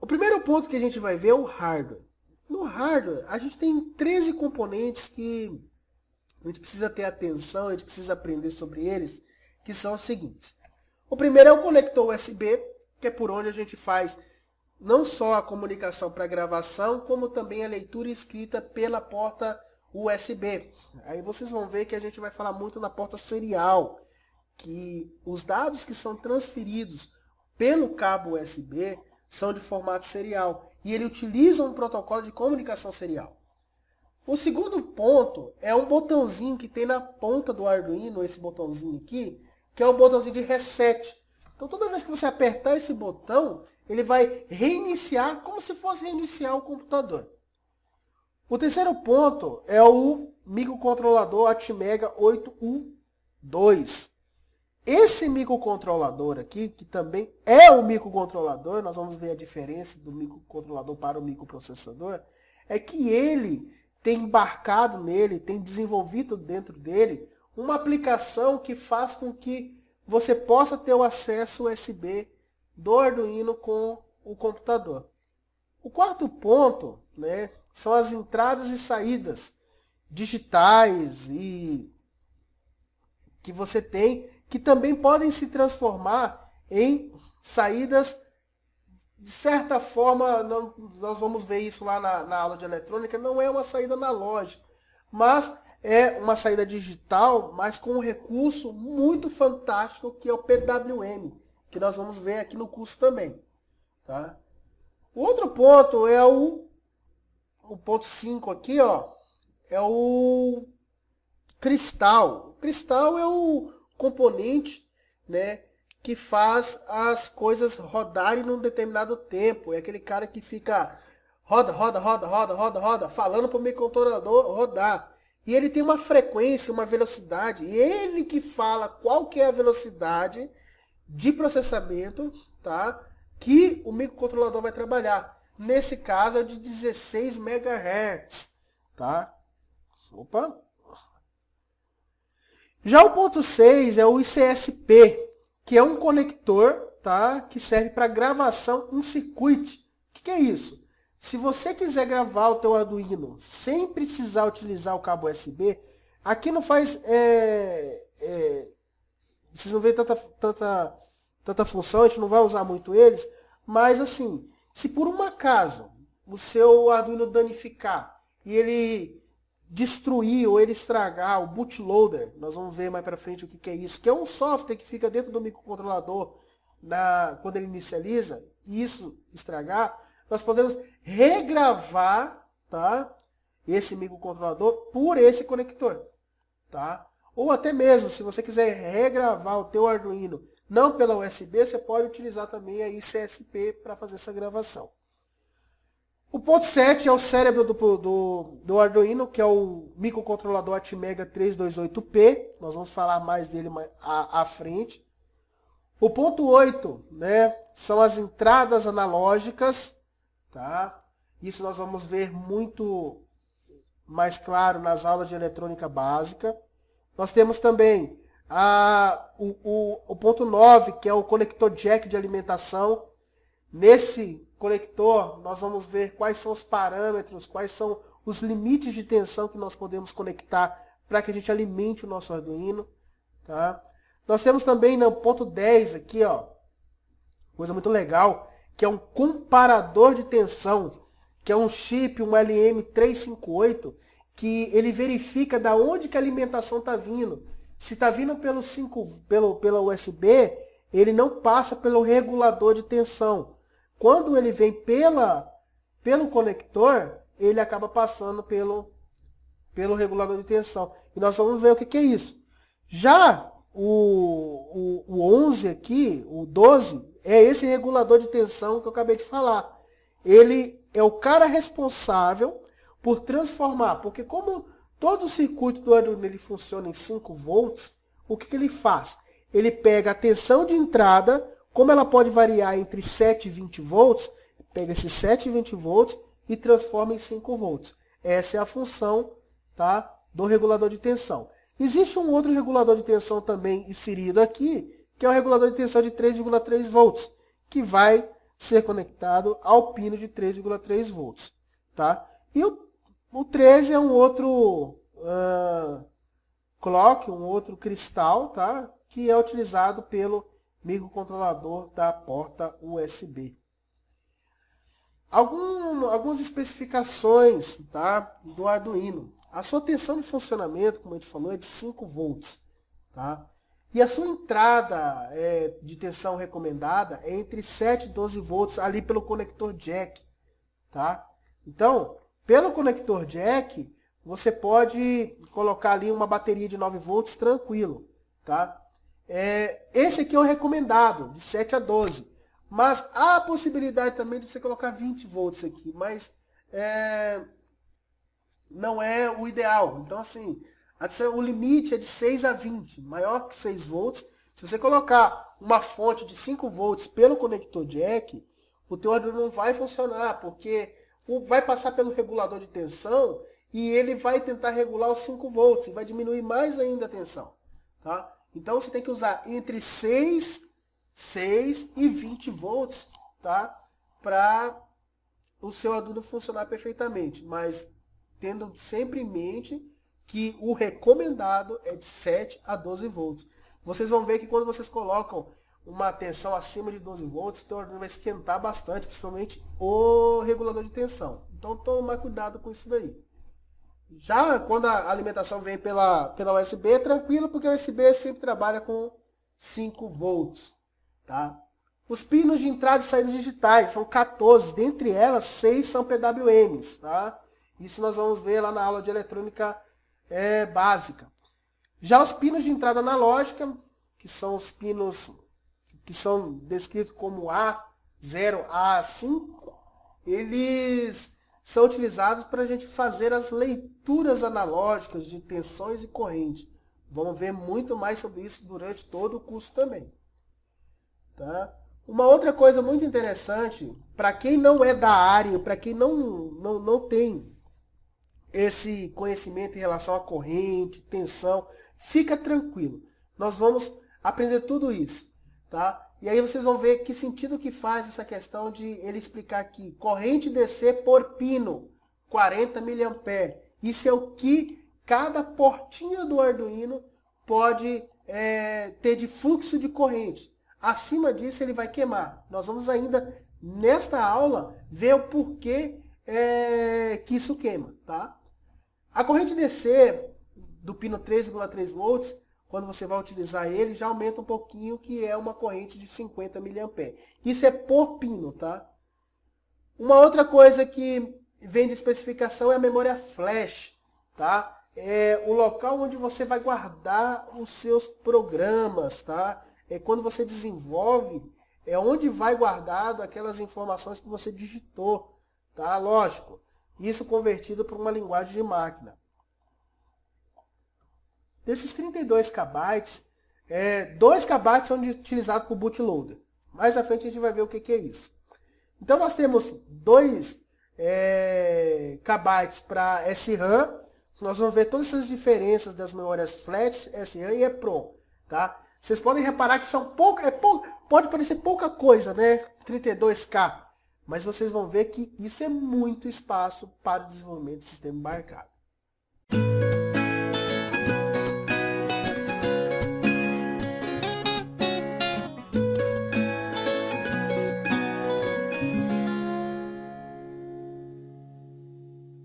O primeiro ponto que a gente vai ver é o hardware. No hardware, a gente tem 13 componentes que a gente precisa ter atenção, a gente precisa aprender sobre eles, que são os seguintes. O primeiro é o conector USB, que é por onde a gente faz não só a comunicação para gravação, como também a leitura e escrita pela porta USB. Aí vocês vão ver que a gente vai falar muito na porta serial, que os dados que são transferidos pelo cabo USB são de formato serial e ele utiliza um protocolo de comunicação serial. O segundo ponto é um botãozinho que tem na ponta do Arduino, esse botãozinho aqui, que é o botãozinho de reset. Então toda vez que você apertar esse botão, ele vai reiniciar como se fosse reiniciar o computador. O terceiro ponto é o microcontrolador Atmega 8U2. Esse microcontrolador aqui, que também é o microcontrolador, nós vamos ver a diferença do microcontrolador para o microprocessador, é que ele tem embarcado nele, tem desenvolvido dentro dele, uma aplicação que faz com que você possa ter o acesso USB do Arduino com o computador. O quarto ponto, né, são as entradas e saídas digitais e que você tem, que também podem se transformar em saídas, de certa forma, nós vamos ver isso lá na aula de eletrônica, não é uma saída analógica, mas é uma saída digital, mas com um recurso muito fantástico que é o PWM, que nós vamos ver aqui no curso também. Tá? O outro ponto é o ponto 5 aqui, ó, é o cristal. O cristal é o componente, né, que faz as coisas rodarem num determinado tempo. É aquele cara que fica roda, roda, roda, roda, roda, roda, falando para o microcontrolador rodar. E ele tem uma frequência, uma velocidade. E ele que fala qual que é a velocidade de processamento, tá, que o microcontrolador vai trabalhar. Nesse caso é de 16 MHz. Tá? Opa! Já o ponto 6 é o ICSP, que é um conector, tá, que serve para gravação em circuit. O que é isso? Se você quiser gravar o teu Arduino sem precisar utilizar o cabo USB, aqui não faz... vocês não veem tanta função, a gente não vai usar muito eles, mas assim, se por um acaso o seu Arduino danificar e ele destruir ou ele estragar o bootloader, nós vamos ver mais para frente o que é isso, que é um software que fica dentro do microcontrolador quando ele inicializa, e isso estragar, nós podemos regravar, tá, esse microcontrolador por esse conector. Tá? Ou até mesmo, se você quiser regravar o teu Arduino não pela USB, você pode utilizar também a ICSP para fazer essa gravação. O ponto 7 é o cérebro do Arduino, que é o microcontrolador Atmega 328P. Nós vamos falar mais dele à frente. O ponto 8, né, são as entradas analógicas. Tá? Isso nós vamos ver muito mais claro nas aulas de eletrônica básica. Nós temos também o ponto 9, que é o conector jack de alimentação. Nesse conector, nós vamos ver quais são os parâmetros, quais são os limites de tensão que nós podemos conectar para que a gente alimente o nosso Arduino. Tá? Nós temos também no ponto 10 aqui, ó, coisa muito legal, que é um comparador de tensão, que é um chip, um LM358, que ele verifica da onde que a alimentação está vindo. Se está vindo pela USB, ele não passa pelo regulador de tensão. Quando ele vem pelo conector, ele acaba passando pelo regulador de tensão. E nós vamos ver o que é isso. Já o 11 aqui, o 12, é esse regulador de tensão que eu acabei de falar. Ele é o cara responsável por transformar, porque como todo o circuito do Arduino ele funciona em 5 volts, o que ele faz? Ele pega a tensão de entrada, como ela pode variar entre 7 e 20 volts, pega esses 7 e 20 volts e transforma em 5 volts. Essa é a função, tá, do regulador de tensão. Existe um outro regulador de tensão também inserido aqui, que é o regulador de tensão de 3,3 volts, que vai ser conectado ao pino de 3,3 volts, tá? E o 13 é um outro clock, um outro cristal, tá? Que é utilizado pelo microcontrolador da porta USB. Algumas especificações, tá, do Arduino. A sua tensão de funcionamento, como a gente falou, é de 5 volts. Tá? E a sua entrada de tensão recomendada é entre 7 e 12 volts ali pelo conector jack. Tá? Então, pelo conector jack, você pode colocar ali uma bateria de 9 volts tranquilo. Tá? Esse aqui é o recomendado, de 7 a 12. Mas há a possibilidade também de você colocar 20 volts aqui, mas não é o ideal. Então, assim, o limite é de 6 a 20, maior que 6 volts. Se você colocar uma fonte de 5 volts pelo conector jack, o teu Arduino não vai funcionar, porque vai passar pelo regulador de tensão e ele vai tentar regular os 5 volts e vai diminuir mais ainda a tensão. Tá? Então, você tem que usar entre 6 e 20 volts, tá? Para o seu Arduino funcionar perfeitamente, mas tendo sempre em mente que o recomendado é de 7 a 12 volts. Vocês vão ver que quando vocês colocam uma tensão acima de 12 volts, o Arduino vai esquentar bastante, principalmente o regulador de tensão. Então toma cuidado com isso daí. Já quando a alimentação vem pela USB, é tranquilo, porque a USB sempre trabalha com 5 volts. Tá? Os pinos de entrada e saída digitais são 14, dentre elas 6 são PWMs. Tá? Isso nós vamos ver lá na aula de eletrônica básica. Já os pinos de entrada analógica, que são os pinos que são descritos como A0 a A5, eles são utilizados para a gente fazer as leituras analógicas de tensões e corrente. Vamos ver muito mais sobre isso durante todo o curso também. Tá? Uma outra coisa muito interessante, para quem não é da área, para quem não tem esse conhecimento em relação à corrente, tensão, fica tranquilo. Nós vamos aprender tudo isso. Tá? E aí vocês vão ver que sentido que faz essa questão de ele explicar aqui. Corrente DC por pino, 40 mA. Isso é o que cada portinha do Arduino pode ter de fluxo de corrente. Acima disso ele vai queimar. Nós vamos ainda, nesta aula, ver o porquê que isso queima. Tá? A corrente DC do pino 3,3 volts, quando você vai utilizar ele, já aumenta um pouquinho, que é uma corrente de 50 mA. Isso é por pino. Tá? Uma outra coisa que vem de especificação é a memória flash. Tá? É o local onde você vai guardar os seus programas. Tá? Quando você desenvolve, é onde vai guardado aquelas informações que você digitou. Tá? Lógico, isso convertido para uma linguagem de máquina. Desses 32 KB, 2 KB são utilizados por bootloader. Mais à frente a gente vai ver o que é isso. Então nós temos 2 KB para SRAM. Nós vamos ver todas essas diferenças das memórias flash, SRAM e EPROM. Tá? Vocês podem reparar que são pode parecer pouca coisa, né? 32K. Mas vocês vão ver que isso é muito espaço para o desenvolvimento do sistema embarcado.